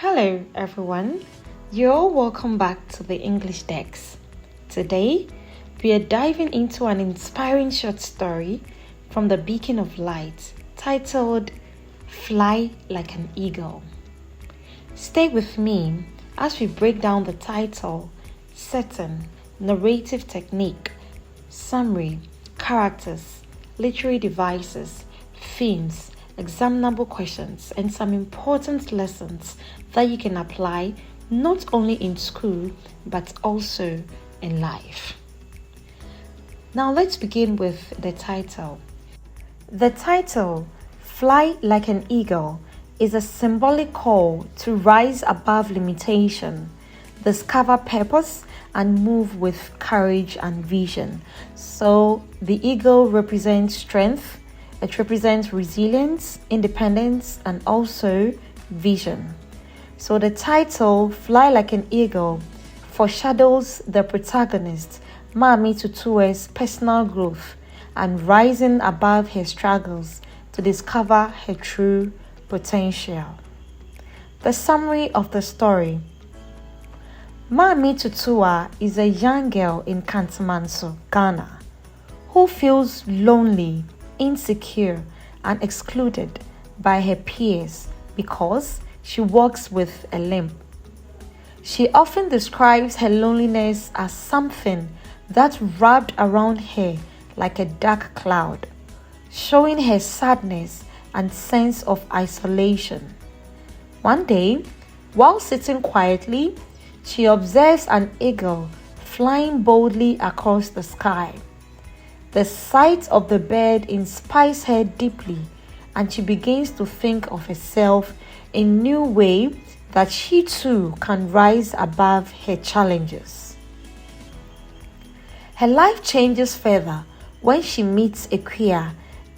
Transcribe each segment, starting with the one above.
Hello, everyone. You're all welcome back to the English Decks. Today, we are diving into an inspiring short story from the Beacon of Light titled Fly Like an Eagle. Stay with me as we break down the title, setting, narrative technique, summary, characters, literary devices, themes, examinable questions, and some important lessons that you can apply not only in school but also in life. Now let's begin with the title. The title, Fly Like an Eagle, is a symbolic call to rise above limitation, discover purpose, and move with courage and vision. So the eagle represents strength, it represents resilience, independence, and also vision. So the title, Fly Like an Eagle, foreshadows the protagonist, Mami Tutue's personal growth and rising above her struggles to discover her true potential. The summary of the story. Mami Tutua is a young girl in Kantamanso, Ghana, who feels lonely, insecure, and excluded by her peers because she walks with a limp. She often describes her loneliness as something that wrapped around her like a dark cloud, showing her sadness and sense of isolation. One day, while sitting quietly, she observes an eagle flying boldly across the sky. The sight of the bird inspires her deeply, and she begins to think of herself in new way that she too can rise above her challenges. Her life changes further when she meets Equia,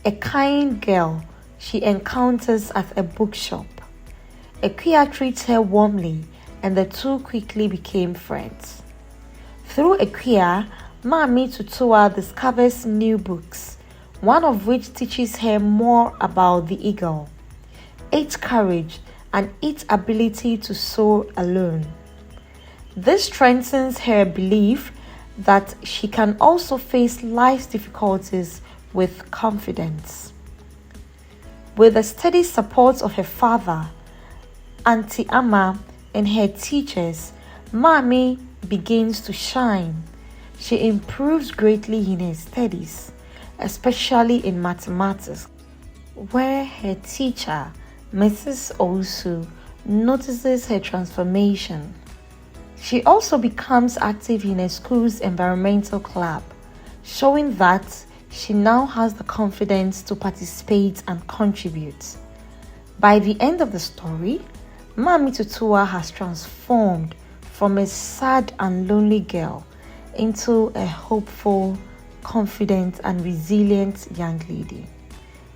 a kind girl she encounters at a bookshop. Equia treats her warmly, and the two quickly became friends. Through Equia, Mami Tutua discovers new books, one of which teaches her more about the eagle, its courage, and its ability to soar alone. This strengthens her belief that she can also face life's difficulties with confidence. With the steady support of her father, Auntie Amma, and her teachers, Mami begins to shine. She improves greatly in her studies, especially in mathematics, where her teacher, Mrs. Osu, notices her transformation. She also becomes active in her school's environmental club, showing that she now has the confidence to participate and contribute. By the end of the story, Mami Tutua has transformed from a sad and lonely girl into a hopeful, confident, and resilient young lady.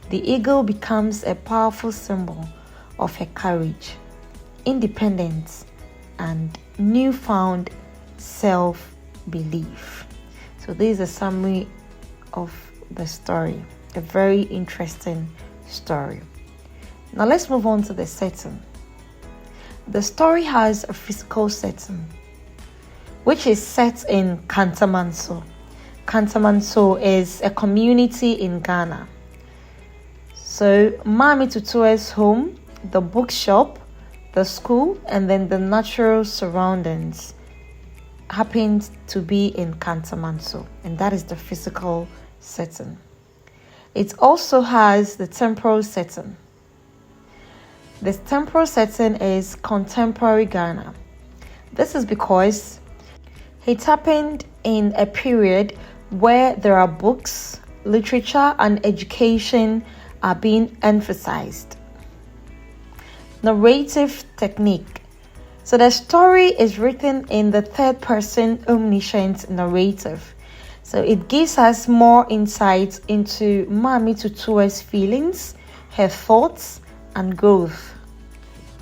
The eagle becomes a powerful symbol of her courage, independence, and newfound self-belief. So this is a summary of the story, a very interesting story. Now let's move on to the setting. The story has a physical setting, which is set in Kantamanso. Kantamanso is a community in Ghana. So Mami Tutue's home, the bookshop, the school, and then the natural surroundings happens to be in Kantamanso, and that is the physical setting. It also has the temporal setting. The temporal setting is contemporary Ghana. This is because it happened in a period where there are books, literature, and education are being emphasized. Narrative technique. So the story is written in the third person omniscient narrative. So it gives us more insight into Mami Tutue's feelings, her thoughts, and growth.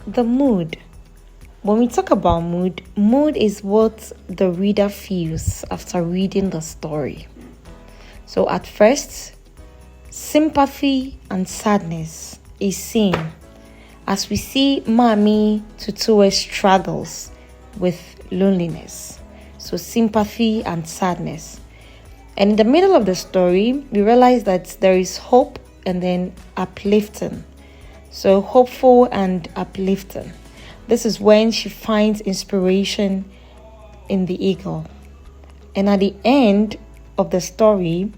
The mood. When we talk about mood is what the reader feels after reading the story. So at first, sympathy and sadness is seen, as we see Mami Tutua's struggles with loneliness, so sympathy and sadness. And in the middle of the story, we realize that there is hope and then uplifting. So hopeful and uplifting. This is when she finds inspiration in the eagle. And at the end of the story,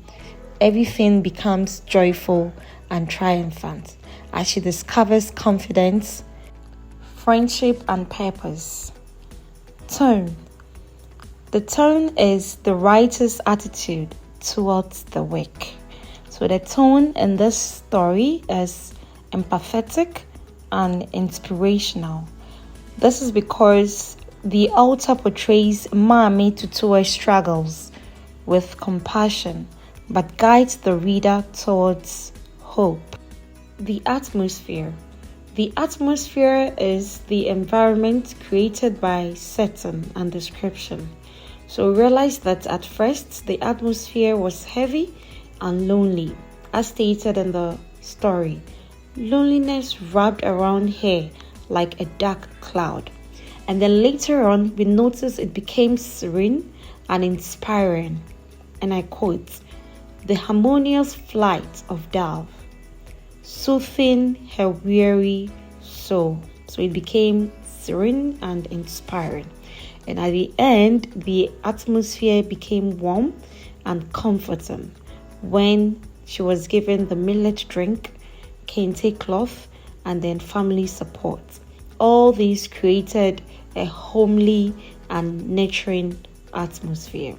everything becomes joyful and triumphant as she discovers confidence, friendship, and purpose. Tone. The tone is the writer's attitude towards the work. So the tone in this story is empathetic and inspirational. This is because the author portrays Mami Tutua's struggles with compassion, but guides the reader towards hope. The atmosphere. The atmosphere is the environment created by setting and description. So realize that at first the atmosphere was heavy and lonely, as stated in the story. Loneliness wrapped around her like a dark cloud. And then later on, we notice it became serene and inspiring. And I quote, "The harmonious flight of dove, soothing her weary soul." So it became serene and inspiring. And at the end, the atmosphere became warm and comforting when she was given the millet drink, kente cloth, and then family support. All these created a homely and nurturing atmosphere.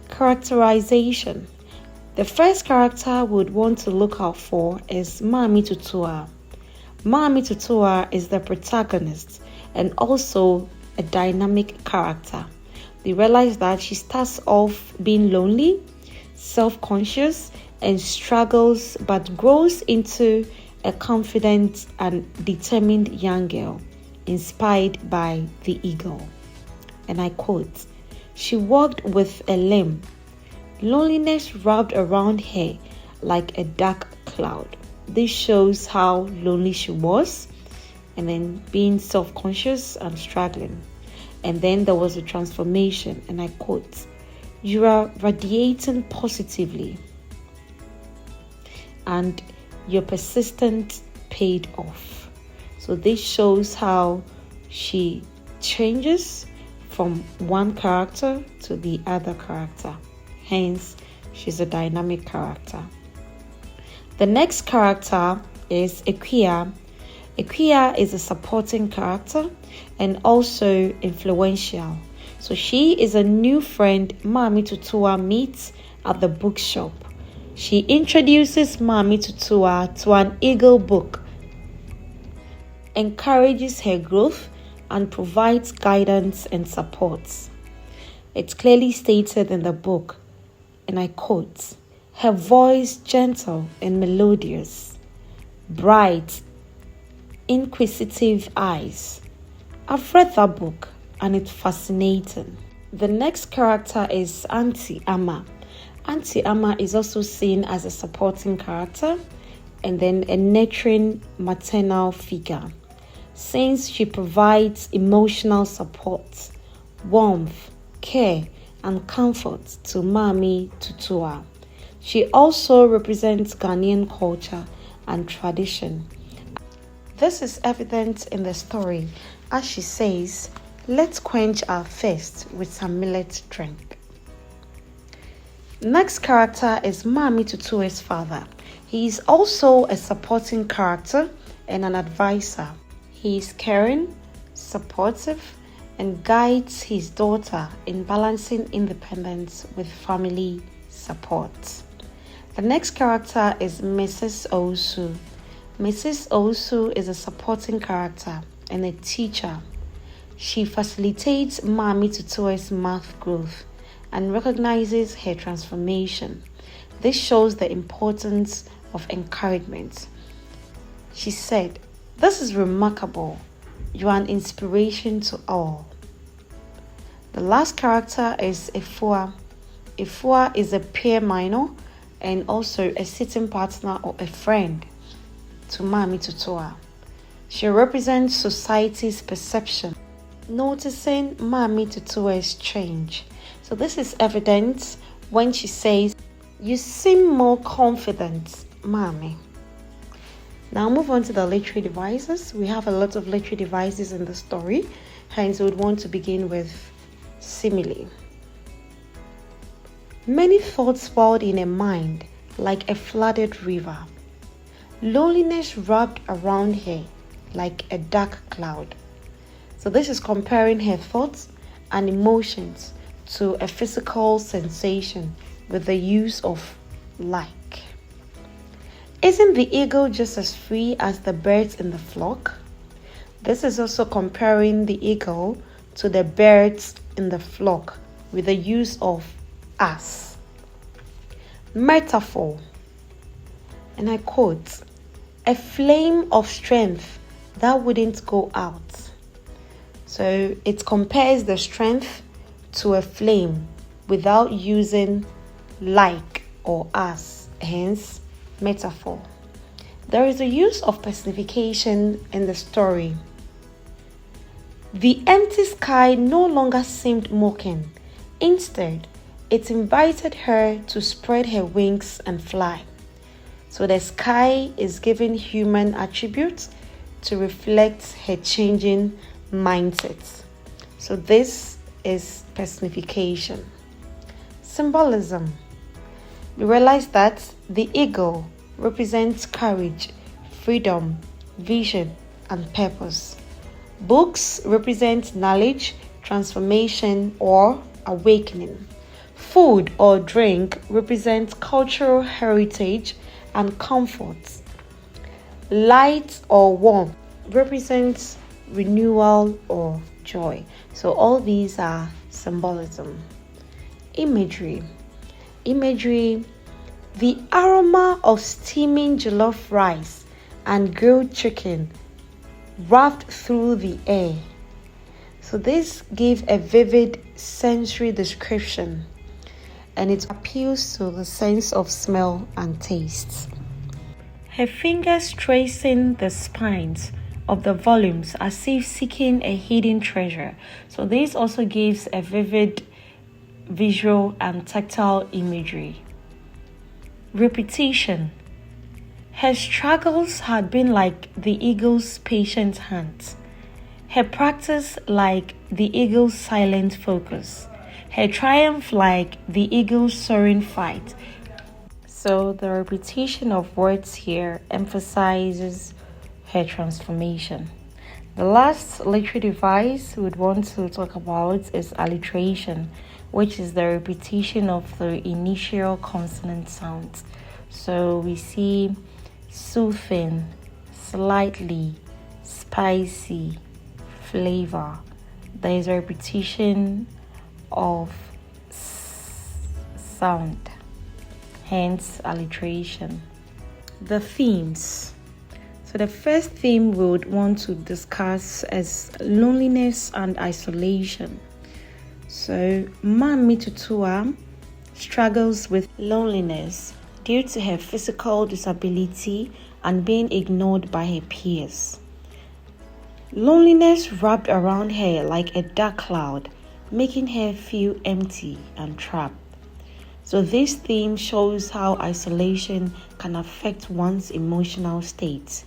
Characterization. The first character we would want to look out for is Mami Tutua. Mami Tutua is the protagonist and also a dynamic character. We realize that she starts off being lonely, self-conscious, and struggles, but grows into a confident and determined young girl, inspired by the eagle. And I quote, "She walked with a limp. Loneliness wrapped around her like a dark cloud." This shows how lonely she was, and then being self-conscious and struggling. And then there was a transformation, and I quote, "You are radiating positively, and your persistence paid off." So this shows how she changes from one character to the other character. Hence, she's a dynamic character. The next character is Equia. Equia is a supporting character and also influential. So she is a new friend Mami Tutua meets at the bookshop. She introduces Mami Tutua to an eagle book, encourages her growth, and provides guidance and support. It's clearly stated in the book, and I quote, "Her voice gentle and melodious, bright, inquisitive eyes." I've read that book and it's fascinating. The next character is Auntie Amma. Auntie Amma is also seen as a supporting character and then a nurturing maternal figure, since she provides emotional support, warmth, care, and comfort to Mami Tutua. She also represents Ghanaian culture and tradition. This is evident in the story as she says, "Let's quench our thirst with some millet drink." Next character is Mami Tutua's father. He is also a supporting character and an advisor. He is caring, supportive, and guides his daughter in balancing independence with family support. The next character is Mrs. Osu. Mrs. Osu is a supporting character and a teacher. She facilitates Mami Tutua's math growth and recognizes her transformation. This shows the importance of encouragement. She said, "This is remarkable. You are an inspiration to all." The last character is Efua. Efua is a peer minor and also a sitting partner or a friend to Mami Tutua. She represents society's perception, noticing Mami Tutua's change. So this is evident when she says, "You seem more confident, Mami." Now move on to the literary devices. We have a lot of literary devices in the story, hence we would want to begin with simile. Many thoughts swirled in her mind like a flooded river. Loneliness wrapped around her like a dark cloud. So this is comparing her thoughts and emotions to a physical sensation with the use of like. Isn't the eagle just as free as the birds in the flock? This is also comparing the eagle to the birds in the flock with the use of as. Metaphor, and I quote, "A flame of strength that wouldn't go out." So it compares the strength to a flame without using like or as, hence metaphor. There is a use of personification in the story. The empty sky no longer seemed mocking. Instead, it invited her to spread her wings and fly. So the sky is given human attributes to reflect her changing mindset. So this is personification. Symbolism. We realize that the eagle represents courage, freedom, vision, and purpose. Books represent knowledge, transformation, or awakening. Food or drink represents cultural heritage and comfort. Light or warmth represents renewal or joy. So all these are symbolism. Imagery. The aroma of steaming jollof rice and grilled chicken wafted through the air. So this gives a vivid sensory description, and it appeals to the sense of smell and taste. Her fingers tracing the spines of the volumes as if seeking a hidden treasure. So this also gives a vivid visual and tactile imagery. Repetition. Her struggles had been like the eagle's patient hands. Her practice like the eagle's silent focus. Her triumph like the eagle's soaring fight. So the repetition of words here emphasizes her transformation. The last literary device we would want to talk about is alliteration, which is the repetition of the initial consonant sounds. So we see soothing, slightly, spicy, flavor. There is a repetition of sound, hence alliteration. The themes. So the first theme we would want to discuss is loneliness and isolation. So Mami Tutua struggles with loneliness due to her physical disability and being ignored by her peers. Loneliness wrapped around her like a dark cloud, making her feel empty and trapped. So this theme shows how isolation can affect one's emotional state,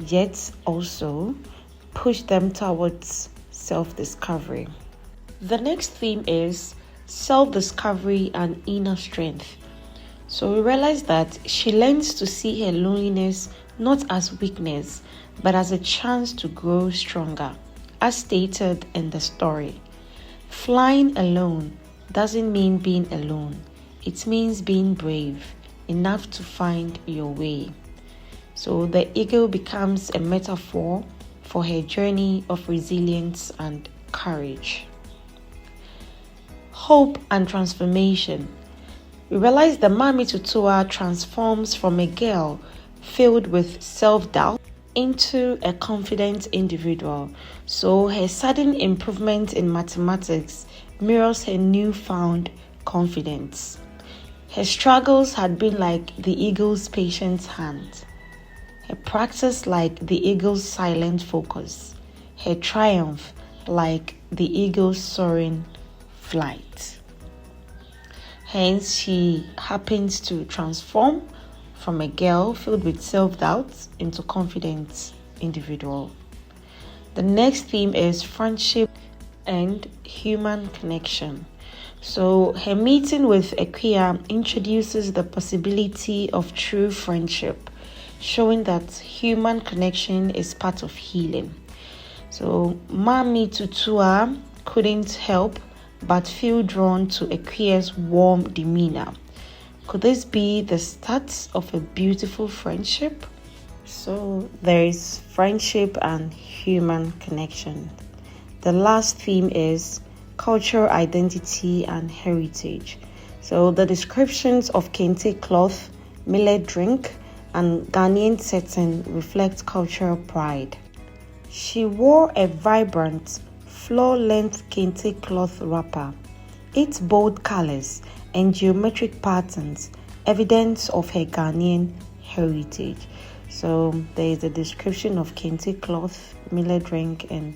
yet also push them towards self-discovery. The next theme is self-discovery and inner strength. So we realize that she learns to see her loneliness not as weakness, but as a chance to grow stronger, as stated in the story. Flying alone doesn't mean being alone. It means being brave enough to find your way. So the eagle becomes a metaphor for her journey of resilience and courage. Hope and transformation. We realize that Mami Tutua transforms from a girl filled with self-doubt into a confident individual. So her sudden improvement in mathematics mirrors her newfound confidence. Her struggles had been like the eagle's patient hand. her practice like the eagle's silent focus, her triumph like the eagle's soaring flight. Hence, she happens to transform from a girl filled with self-doubt into a confident individual. The next theme is friendship and human connection. So her meeting with Equia introduces the possibility of true friendship, showing that human connection is part of healing. So Mami Tutua couldn't help but feel drawn to Equia's warm demeanor. Could this be the start of a beautiful friendship? So there is friendship and human connection. The last theme is cultural identity and heritage. So the descriptions of kente cloth, millet drink, and Ghanaian setting reflect cultural pride. She wore a vibrant, floor-length kente cloth wrapper. Its bold colors and geometric patterns, evidence of her Ghanaian heritage. So there is a description of kente cloth, millet drink, and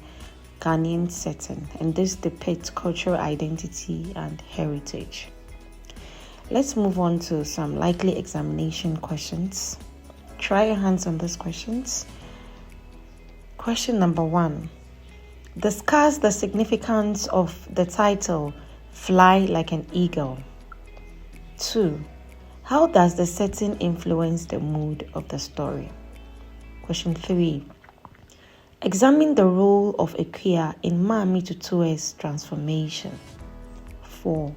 Ghanaian setting, and this depicts cultural identity and heritage. Let's move on to some likely examination questions. Try your hands on these questions. Question number 1. Discuss the significance of the title, Fly Like an Eagle. 2. How does the setting influence the mood of the story? Question 3. Examine the role of Equia in Mami Tutua's transformation. 4.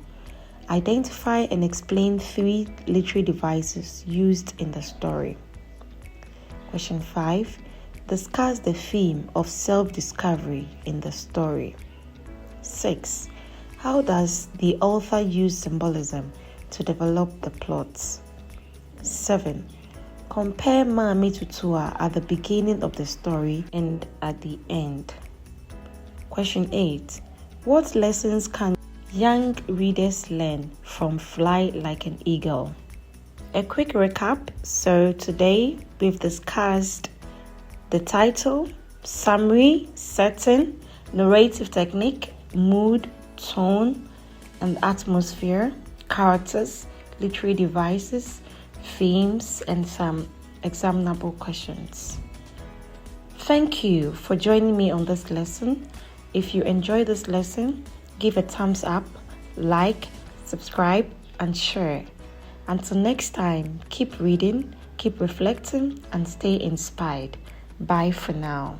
Identify and explain 3 literary devices used in the story. Question 5. Discuss the theme of self-discovery in the story. 6. How does the author use symbolism to develop the plots? 7. Compare Mami Tutua at the beginning of the story and at the end. Question 8. What lessons can young readers learn from Fly Like an Eagle? A quick recap. So today we've discussed the title, summary, setting, narrative technique, mood, tone, and atmosphere, characters, literary devices, themes, and some examinable questions. Thank you for joining me on this lesson. If you enjoyed this lesson, give a thumbs up, like, subscribe, and share. Until next time, keep reading, keep reflecting, and stay inspired. Bye for now.